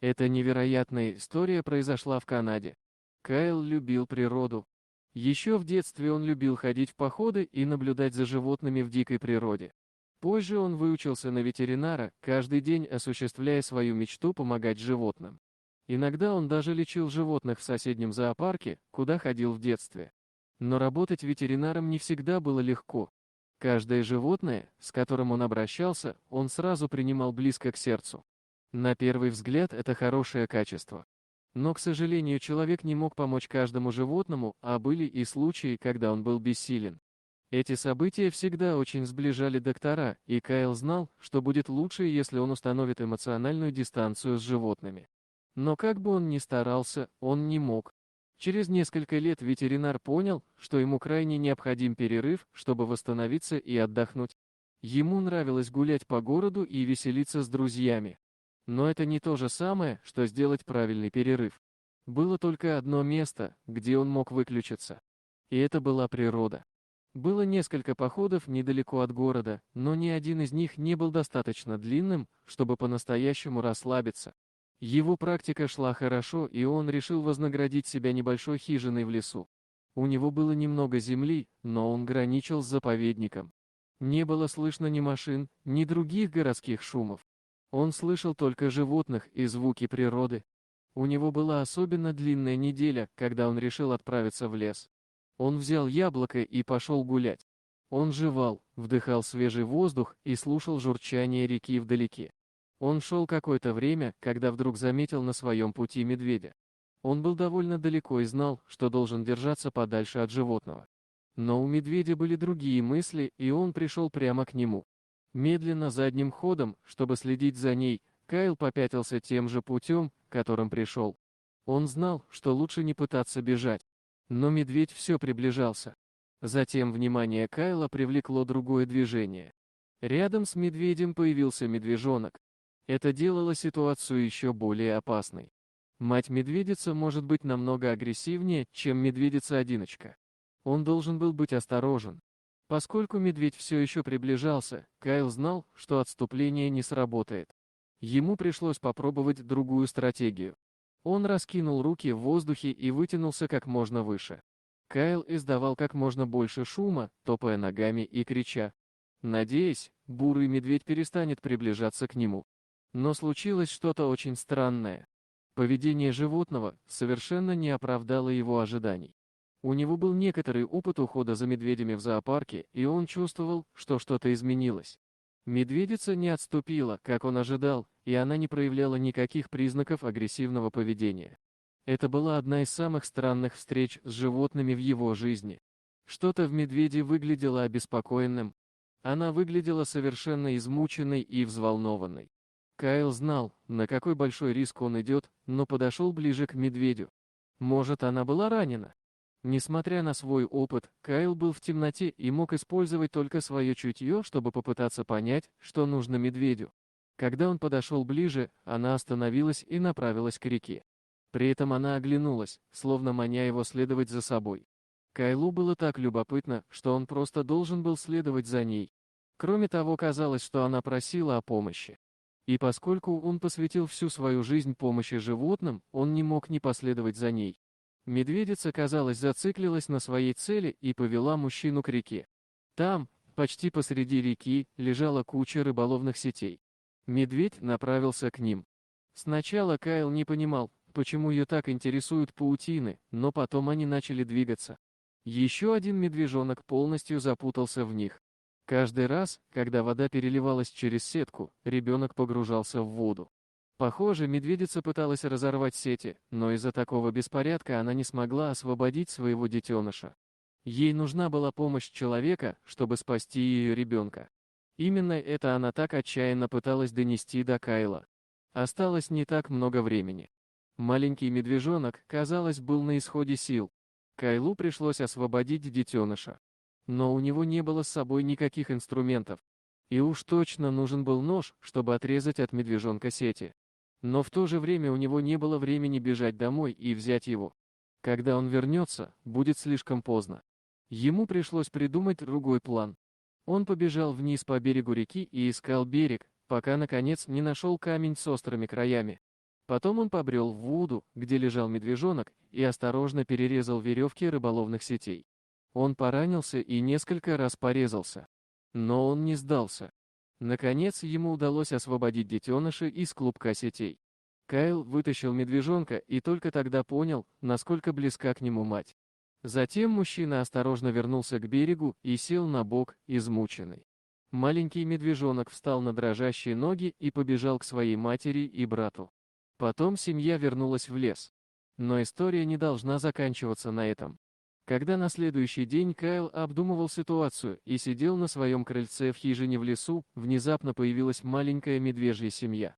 Эта невероятная история произошла в Канаде. Кайл любил природу. Еще в детстве он любил ходить в походы и наблюдать за животными в дикой природе. Позже он выучился на ветеринара, каждый день осуществляя свою мечту помогать животным. Иногда он даже лечил животных в соседнем зоопарке, куда ходил в детстве. Но работать ветеринаром не всегда было легко. Каждое животное, с которым он обращался, он сразу принимал близко к сердцу. На первый взгляд это хорошее качество. Но, к сожалению, человек не мог помочь каждому животному, а были и случаи, когда он был бессилен. Эти события всегда очень сближали доктора, и Кайл знал, что будет лучше, если он установит эмоциональную дистанцию с животными. Но как бы он ни старался, он не мог. Через несколько лет ветеринар понял, что ему крайне необходим перерыв, чтобы восстановиться и отдохнуть. Ему нравилось гулять по городу и веселиться с друзьями. Но это не то же самое, что сделать правильный перерыв. Было только одно место, где он мог выключиться. И это была природа. Было несколько походов недалеко от города, но ни один из них не был достаточно длинным, чтобы по-настоящему расслабиться. Его практика шла хорошо, и он решил вознаградить себя небольшой хижиной в лесу. У него было немного земли, но он граничил с заповедником. Не было слышно ни машин, ни других городских шумов. Он слышал только животных и звуки природы. У него была особенно длинная неделя, когда он решил отправиться в лес. Он взял яблоко и пошел гулять. Он жевал, вдыхал свежий воздух и слушал журчание реки вдалеке. Он шел какое-то время, когда вдруг заметил на своем пути медведя. Он был довольно далеко и знал, что должен держаться подальше от животного. Но у медведя были другие мысли, и он пришел прямо к нему. Медленно задним ходом, чтобы следить за ней, Кайл попятился тем же путем, которым пришел. Он знал, что лучше не пытаться бежать. Но медведь все приближался. Затем внимание Кайла привлекло другое движение. Рядом с медведем появился медвежонок. Это делало ситуацию еще более опасной. Мать-медведица может быть намного агрессивнее, чем медведица-одиночка. Он должен был быть осторожен. Поскольку медведь все еще приближался, Кайл знал, что отступление не сработает. Ему пришлось попробовать другую стратегию. Он раскинул руки в воздухе и вытянулся как можно выше. Кайл издавал как можно больше шума, топая ногами и крича. Надеясь, бурый медведь перестанет приближаться к нему. Но случилось что-то очень странное. Поведение животного совершенно не оправдало его ожиданий. У него был некоторый опыт ухода за медведями в зоопарке, и он чувствовал, что что-то изменилось. Медведица не отступила, как он ожидал, и она не проявляла никаких признаков агрессивного поведения. Это была одна из самых странных встреч с животными в его жизни. Что-то в медведе выглядело обеспокоенным. Она выглядела совершенно измученной и взволнованной. Кайл знал, на какой большой риск он идет, но подошел ближе к медведю. Может, она была ранена? Несмотря на свой опыт, Кайл был в темноте и мог использовать только свое чутье, чтобы попытаться понять, что нужно медведю. Когда он подошел ближе, она остановилась и направилась к реке. При этом она оглянулась, словно маня его следовать за собой. Кайлу было так любопытно, что он просто должен был следовать за ней. Кроме того, казалось, что она просила о помощи. И поскольку он посвятил всю свою жизнь помощи животным, он не мог не последовать за ней. Медведица, казалось, зациклилась на своей цели и повела мужчину к реке. Там, почти посреди реки, лежала куча рыболовных сетей. Медведь направился к ним. Сначала Кайл не понимал, почему ее так интересуют паутины, но потом они начали двигаться. Еще один медвежонок полностью запутался в них. Каждый раз, когда вода переливалась через сетку, ребенок погружался в воду. Похоже, медведица пыталась разорвать сети, но из-за такого беспорядка она не смогла освободить своего детеныша. Ей нужна была помощь человека, чтобы спасти ее ребенка. Именно это она так отчаянно пыталась донести до Кайла. Осталось не так много времени. Маленький медвежонок, казалось, был на исходе сил. Кайлу пришлось освободить детеныша. Но у него не было с собой никаких инструментов. И уж точно нужен был нож, чтобы отрезать от медвежонка сети. Но в то же время у него не было времени бежать домой и взять его. Когда он вернется, будет слишком поздно. Ему пришлось придумать другой план. Он побежал вниз по берегу реки и искал берег, пока наконец не нашел камень с острыми краями. Потом он побрел в Вуду, где лежал медвежонок, и осторожно перерезал веревки рыболовных сетей. Он поранился и несколько раз порезался. Но он не сдался. Наконец ему удалось освободить детеныша из клубка сетей. Кайл вытащил медвежонка и только тогда понял, насколько близка к нему мать. Затем мужчина осторожно вернулся к берегу и сел на бок, измученный. Маленький медвежонок встал на дрожащие ноги и побежал к своей матери и брату. Потом семья вернулась в лес. Но история не должна заканчиваться на этом. Когда на следующий день Кайл обдумывал ситуацию и сидел на своем крыльце в хижине в лесу, внезапно появилась маленькая медвежья семья.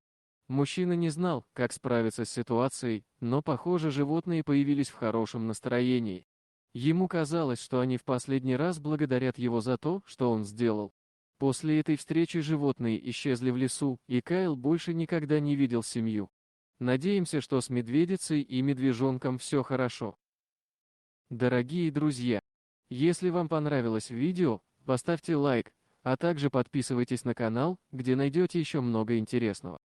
Мужчина не знал, как справиться с ситуацией, но, похоже, животные появились в хорошем настроении. Ему казалось, что они в последний раз благодарят его за то, что он сделал. После этой встречи животные исчезли в лесу, и Кайл больше никогда не видел семью. Надеемся, что с медведицей и медвежонком все хорошо. Дорогие друзья, если вам понравилось видео, поставьте лайк, а также подписывайтесь на канал, где найдете еще много интересного.